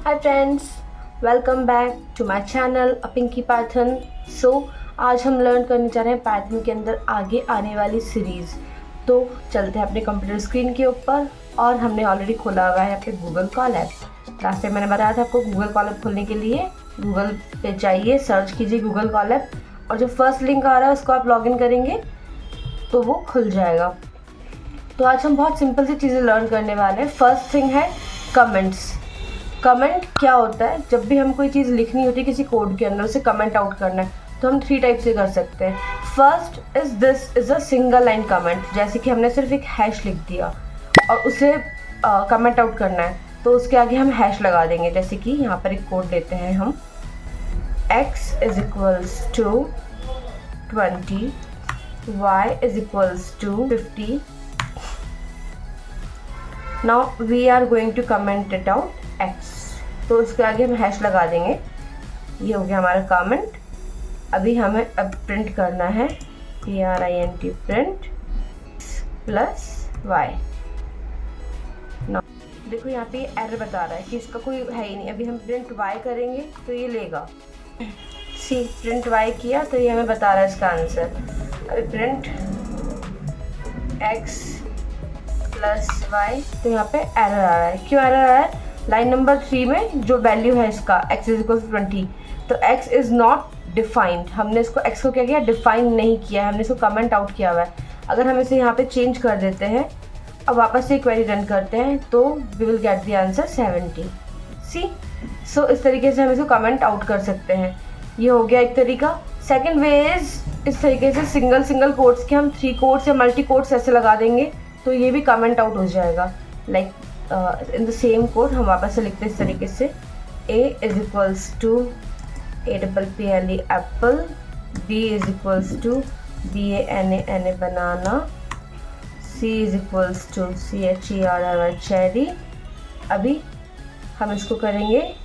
Hi friends, welcome back to my channel Pinky Python. आज हम learn करने जा रहे हैं पाइथन के अंदर आगे आने वाली सीरीज़। तो चलते हैं अपने कंप्यूटर स्क्रीन के ऊपर और हमने ऑलरेडी खोला हुआ है यहाँ पे गूगल कॉलैब। लास्ट टाइम मैंने बताया था आपको गूगल कॉलैब खोलने के लिए गूगल पे जाइए, सर्च कीजिए गूगल कॉलैब और जो फर्स्ट लिंक आ रहा है उसको आप लॉगिन करेंगे तो वो खुल जाएगा। तो आज हम बहुत सिंपल सी चीज़ें लर्न करने वाले हैं। फर्स्ट थिंग है कमेंट्स। कमेंट क्या होता है? जब भी हम कोई चीज़ लिखनी होती है किसी कोड के अंदर, उसे कमेंट आउट करना है तो हम 3 टाइप से कर सकते हैं। First is this is a single line comment, जैसे कि हमने सिर्फ एक हैश लिख दिया और उसे कमेंट आउट करना है तो उसके आगे हम हैश लगा देंगे। जैसे कि यहाँ पर एक कोड लेते हैं हम, x is equals to 20, y is equals to 50। Now we are going to comment it out x, तो उसके आगे हम हैश लगा देंगे। ये हो गया हमारा कमेंट। अभी हमें अब प्रिंट करना है print प्रिंट प्लस y। देखो यहाँ पे एरर बता रहा है कि इसका कोई है ही नहीं। अभी हम प्रिंट y करेंगे तो ये लेगा। सी प्रिंट y किया तो ये हमें बता रहा है इसका आंसर। अभी प्रिंट x प्लस y, तो यहाँ पे एरर आ रहा है। क्यों एरर आ रहा है? लाइन नंबर 3 में जो वैल्यू है इसका x इज इक्वल टू 20, तो x इज़ नॉट डिफाइंड। हमने इसको x को क्या किया? डिफाइन नहीं किया, हमने इसको कमेंट आउट किया हुआ है। अगर हम इसे यहाँ पे चेंज कर देते हैं, अब वापस से क्वेरी रन करते हैं तो we will get the answer 70। See so इस तरीके से हम इसको कमेंट आउट कर सकते हैं। ये हो गया एक तरीका। सेकेंड वे इज इस तरीके से सिंगल कोट्स के हम 3 कोट्स या मल्टी कोट्स ऐसे लगा देंगे तो ये भी कमेंट आउट हो जाएगा। Like in the same code हम वापस से लिखते हैं इस तरीके से, a is equals to APPLE apple, b is equals to BANA banana, c is equals to CHERRY cherry. अभी हम इसको करेंगे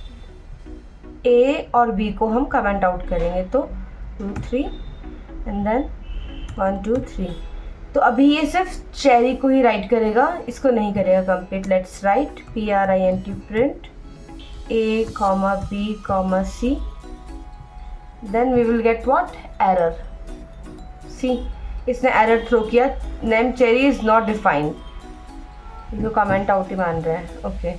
a और b को हम कमेंट आउट करेंगे तो 2 3 एंड देन 1 2 3। तो अभी ये सिर्फ चेरी को ही राइट करेगा, इसको नहीं करेगा complete. Let's write print print a, b, c, then we will get what? Error. See इसने एरर थ्रो किया, name cherry is not defined. इसको कमेंट आउट ही मान रहे हैं। ओके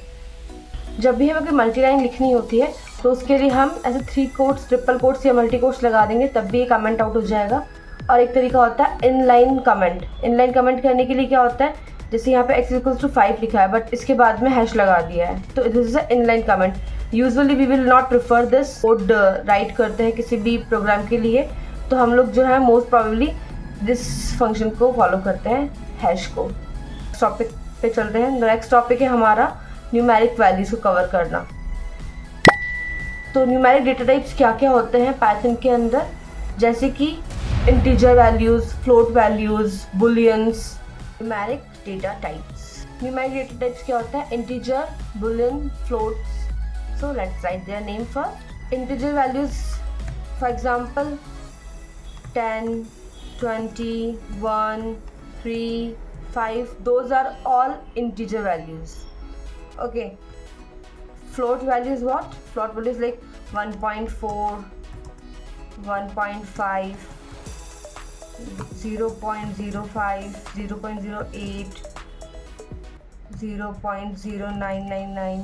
जब भी हमें कोई मल्टी लाइन लिखनी होती है तो उसके लिए हम ऐसे 3 कोट्स, ट्रिपल कोट्स या मल्टी कोट्स लगा देंगे, तब भी ये कमेंट आउट हो जाएगा। और एक तरीका होता है इनलाइन कमेंट। इनलाइन कमेंट करने के लिए क्या होता है? जैसे यहाँ पे x इक्वल्स टू 5 लिखा है बट इसके बाद में हैश लगा दिया है, तो this is a inline comment. Usually we will not prefer this. Code write करते हैं किसी भी प्रोग्राम के लिए तो हम लोग जो है मोस्ट प्रोबेबली दिस फंक्शन को फॉलो करते हैं, हैश को। टॉपिक पे चलते हैं। नेक्स्ट टॉपिक है हमारा न्यूमेरिक वैल्यूज को कवर करना। तो न्यूमेरिक डेटा टाइप्स क्या क्या होते हैं पाइथन के अंदर, जैसे कि integer values, float values, bullions. Numeric data types. Numeric data types क्या होता है? Integer, Boolean, floats. So let's right their name first. Integer values for example 10, 20, 1, 3, 5, those are all integer values. Okay. Float value is what? Float value is like 1.4, 1.5, 0.05, 0.08, 0.0999.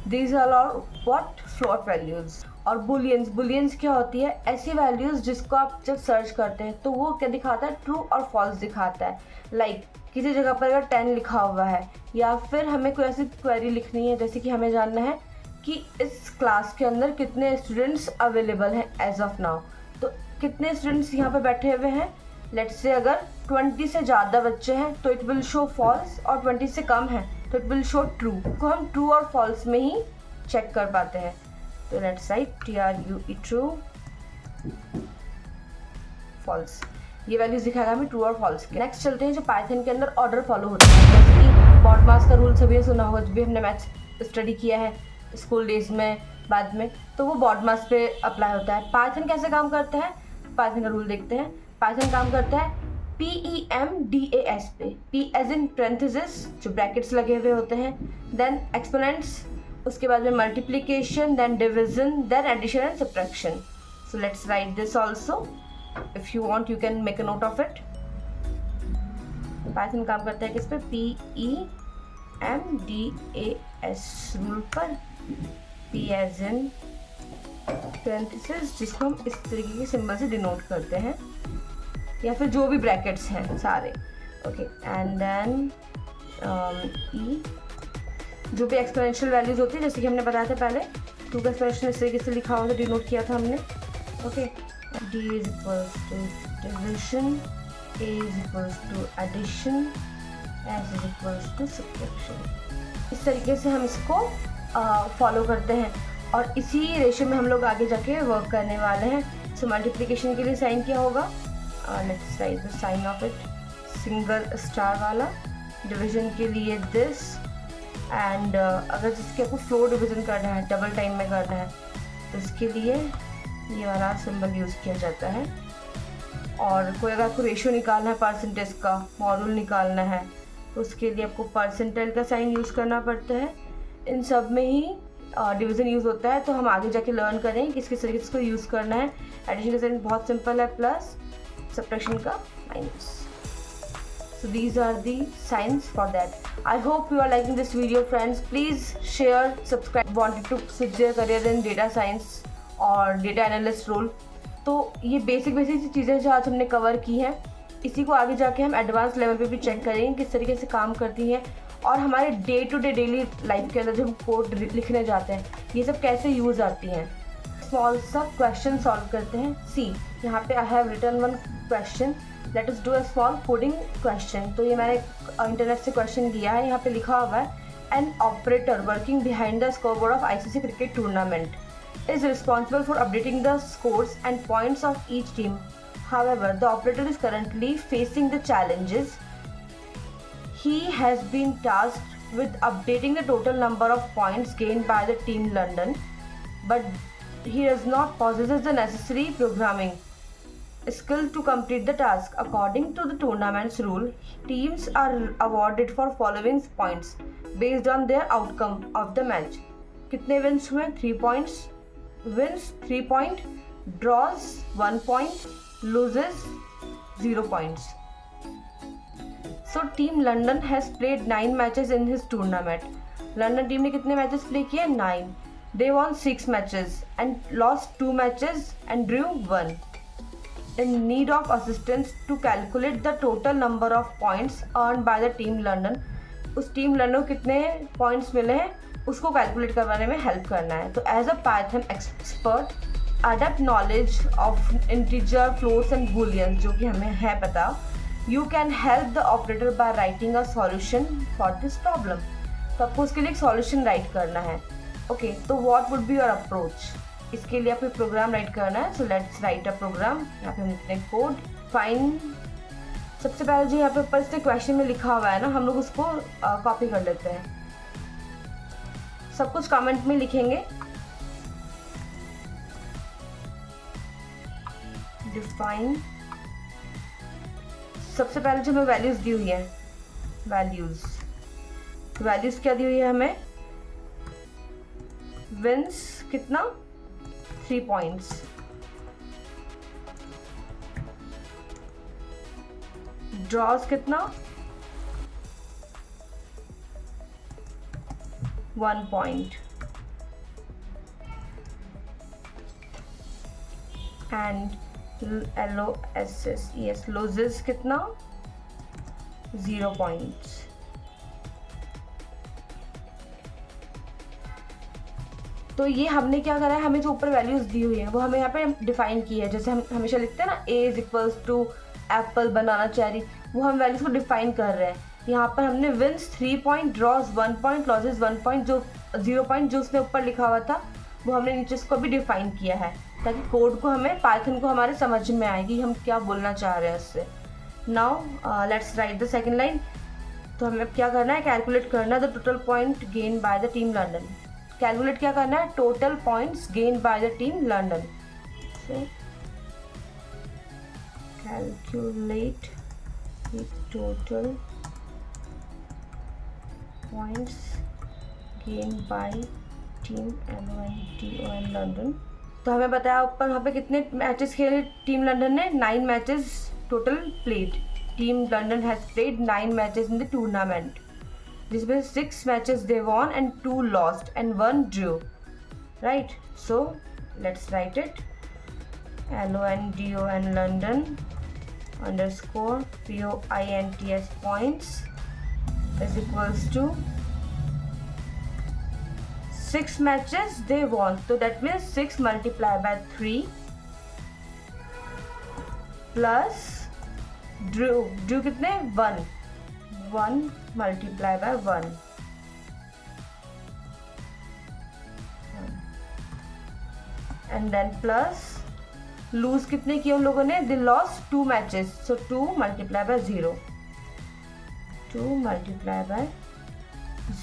These are all what? Float values. और bullions. Bullions क्या होती है? ऐसी values जिसको आप जब search करते हैं तो वो क्या दिखाता है? ट्रू और फॉल्स दिखाता है। लाइक किसी जगह पर अगर 10 लिखा हुआ है या फिर हमें कोई ऐसी क्वेरी लिखनी है, जैसे कि हमें जानना है कि इस क्लास के अंदर कितने स्टूडेंट्स अवेलेबल हैं एज ऑफ नाउ, तो कितने स्टूडेंट्स यहाँ पे बैठे हुए हैं। लेट्स से अगर 20 से ज़्यादा बच्चे हैं तो इट विल शो फॉल्स, और 20 से कम है तो इट विल शो ट्रू। को हम ट्रू और फॉल्स में ही चेक कर पाते हैं। तो let's write TRUE true, false. ये वैल्यूज दिखाएगा हमें ट्रू और फॉल्स के। नेक्स्ट चलते हैं जो पाइथन के अंदर ऑर्डर फॉलो होता है, जैसे कि बॉडमास का रूल सभी ने सुना होगा, जब भी हमने मैथ्स स्टडी किया है स्कूल डेज में बाद में, तो वो बॉडमास पे अप्लाई होता है। पाइथन कैसे काम करता है? पाइथन का रूल देखते हैं। पाइथन काम करता है PEMDAS पे। P एज इन पैरेंथेसिस, जो ब्रैकेट्स लगे हुए होते हैं, देन एक्सपोनेंट्स उसके बाद में multiplication, then division, then addition and subtraction. So let's write this also. If you want you can make a note of it. Python काम करता है किस पे? PEMDAS रूल पर. P एज इन पैरेंथेसिस, जिसको हम इस तरीके के सिंबल से डिनोट करते हैं, या फिर जो भी ब्रैकेट्स हैं सारे. ओके, एंड देन E, जो भी एक्सपोनेंशियल वैल्यूज होती है, जैसे कि हमने बताया था पहले, 2 का एक्सपोनेंशियल इस तरीके से लिखा हुआ था, डिनोट किया था हमने. Okay, D is equals to division, A is equals to addition, S is equals to subtraction. इस तरीके से हम इसको फॉलो करते हैं और इसी रेशियो में हम लोग आगे जाके वर्क करने वाले हैं. सो मल्टीप्लिकेशन के लिए साइन क्या होगा? Let's write the sign of it, single star वाला. डिवीजन के लिए दिस, एंड अगर जिसके आपको फ्लोर डिवीजन करना है, डबल टाइम में करना है, तो इसके लिए ये वाला सिंबल यूज़ किया जाता है. और कोई अगर आपको रेशियो निकालना है परसेंटेज का, मॉड्यूल निकालना है, तो उसके लिए आपको परसेंटाइल का साइन यूज़ करना पड़ता है. इन सब में ही डिवीज़न यूज़ होता है. तो हम आगे जाके लर्न करें किस किस तरीके से इसको यूज़ करना है. एडिशन का साइन बहुत सिंपल है, प्लस, सब्ट्रैक्शन का minus. So these are the signs for that. I hope you are liking this video, friends. Please share, subscribe. Wanted to switch their career in data science और data analyst role. तो ये basic चीज़ें जो आज हमने cover की हैं, इसी को आगे जाके हम एडवांस लेवल पे भी चेक करेंगे किस तरीके से काम करती हैं, और हमारे day to day daily life के अंदर जब हम कोड लिखने जाते हैं, ये सब कैसे यूज़ आती हैं. स्मॉल सा क्वेश्चन सॉल्व करते हैं. सी, यहाँ पे I have written one question. Let us do a small coding question. तो ये मैंने इंटरनेट से क्वेश्चन लिया है. यहाँ पे लिखा हुआ है, an operator working behind the scoreboard of ICC cricket tournament is responsible for updating the scores and points of each team. However the operator is currently facing the challenges. He has been tasked with updating the total number of points gained by the team London, but he does not possess the necessary programming skill to complete the task. According to the tournament's rule, teams are awarded for following points based on their outcome of the match. कितने wins हुए? 3 points. Wins 3 point, draws 1 point, loses 0 points. So team London has played 9 matches in his tournament. London team ने कितने matches play किए? 9. They won 6 matches and lost 2 matches and drew 1. In need of assistance to calculate the total number of points earned by the team London. उस team London को कितने points मिले हैं उसको calculate करवाने में हेल्प करना है. तो as a Python expert, adept knowledge of integer, floats and booleans, जो कि हमें है पता, you can help the operator by writing a solution for this problem. तो आपको उसके लिए एक सॉल्यूशन राइट करना है. ओके, तो what would be your approach? इसके लिए आपको प्रोग्राम राइट करना है. So let's write a program. यहाँ पे हम लिखते हैं कोड. फाइन. सबसे पहले जो यहाँ पे ऊपर इसके क्वेश्चन में लिखा हुआ है ना, हम लोग उसको कॉपी कर लेते हैं. सब कुछ कमेंट में लिखेंगे. डिफाइन. सबसे पहले जो हमें वैल्यूज़ दी हुई है, वैल्यूज़ क्या दी हुई है हमें? विंस कितना? 3 पॉइंट्स. ड्रॉज कितना? 1 पॉइंट. एंड LOSS loses कितना? 0 पॉइंट्स. तो ये हमने क्या करा है, हमें जो ऊपर वैल्यूज़ दी हुई है वो हमें यहाँ पे डिफाइन की है. जैसे हम हमेशा लिखते हैं ना, A is equals to apple, banana, cherry, वो हम वैल्यूज़ को डिफाइन कर रहे हैं. यहाँ पर हमने wins 3 point, draws 1 point, losses 1 point, जो 0 पॉइंट जो उसने ऊपर लिखा हुआ था वो हमने नीचे इसको भी डिफाइन किया है, ताकि कोड को हमें, पाइथन को हमारे समझ में आएगी हम क्या बोलना चाह रहे हैं उससे. Now let's write the second line. तो हमें अब क्या करना है? कैलकुलेट करना है the total point gain by the team London. Calculate क्या करना है? Total points gain by the team London. So calculate the total points gained by team LONDON London. तो हमें बताया ऊपर वहाँ पे कितने मैचेस खेले टीम लंदन ने, 9 matches total played. Team London has played 9 matches in the tournament, जिसमें 6 matches they won and 2 lost and 1 Drew, right. So let's right it, LONDON London underscore POINTS points is equals to 6 matches they won, so that means 6 multiplied by 3 plus drew कितने 1 multiplied by 1 and then plus loose कितने किए उन लोगों ने, they lost 2 matches, so 2 multiply by 0, 2 multiply by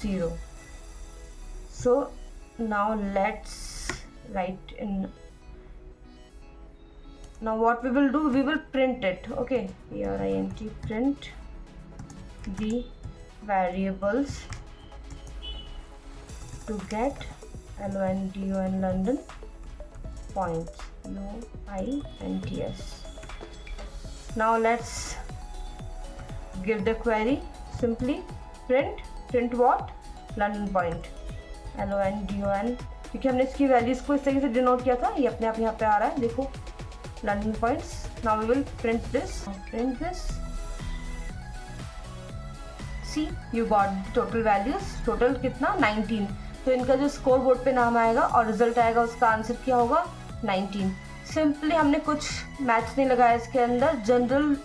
0. So now let's write in. Now what we will do, we will print it. Okay, print print the variables to get LONDON London points, UINTS. Now let's give the query. Simply print what? London point, LONDON, क्योंकि हमने इसकी values को इस तरीके से denote किया था, ये अपने आप यहाँ पे आ रहा है, देखो London points. Now we will print this. See, you got the total values. Total कितना 19. तो इनका जो स्कोर बोर्ड पे नाम आएगा और रिजल्ट आएगा, उसका आंसर क्या होगा 19. सिंपली हमने कुछ मैच नहीं लगाया इसके अंदर, जनरल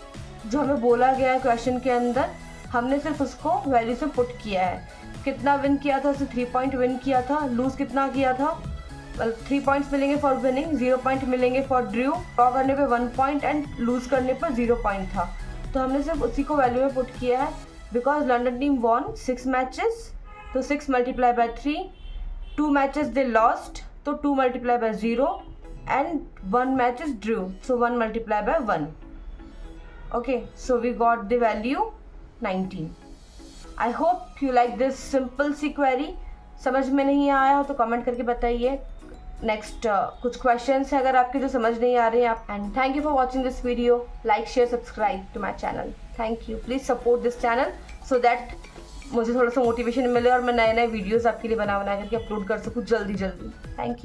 जो हमें बोला गया है क्वेश्चन के अंदर, हमने सिर्फ उसको वैल्यू से पुट किया है. कितना विन किया था, उसे 3 पॉइंट विन किया था. लूज कितना किया था, 3 पॉइंट्स मिलेंगे फॉर विनिंग, 0 पॉइंट मिलेंगे फॉर ड्रू. ड्रॉ करने पे 1 पॉइंट एंड लूज करने पर 0 पॉइंट था. तो हमने सिर्फ उसी को वैल्यू में पुट किया है. Because London team von 6 matches, तो 6 multiply by 3. 2 matches they lost, तो 2 multiply by 0 and 1 match is drew, so 1 multiplied by 1. Okay, so we got the value 19. I hope you like this simple C query. समझ में नहीं आया हो तो comment करके बताइए. नेक्स्ट कुछ क्वेश्चंस है अगर आपके जो समझ नहीं आ रहे हैं आप. And thank you for watching this video. Like share subscribe to my channel. Thank you. Please support this channel so that मुझे थोड़ा सा मोटिवेशन मिले और मैं नए वीडियोज़ आपके लिए बना करके अपलोड कर सकूँ जल्दी. Thank you.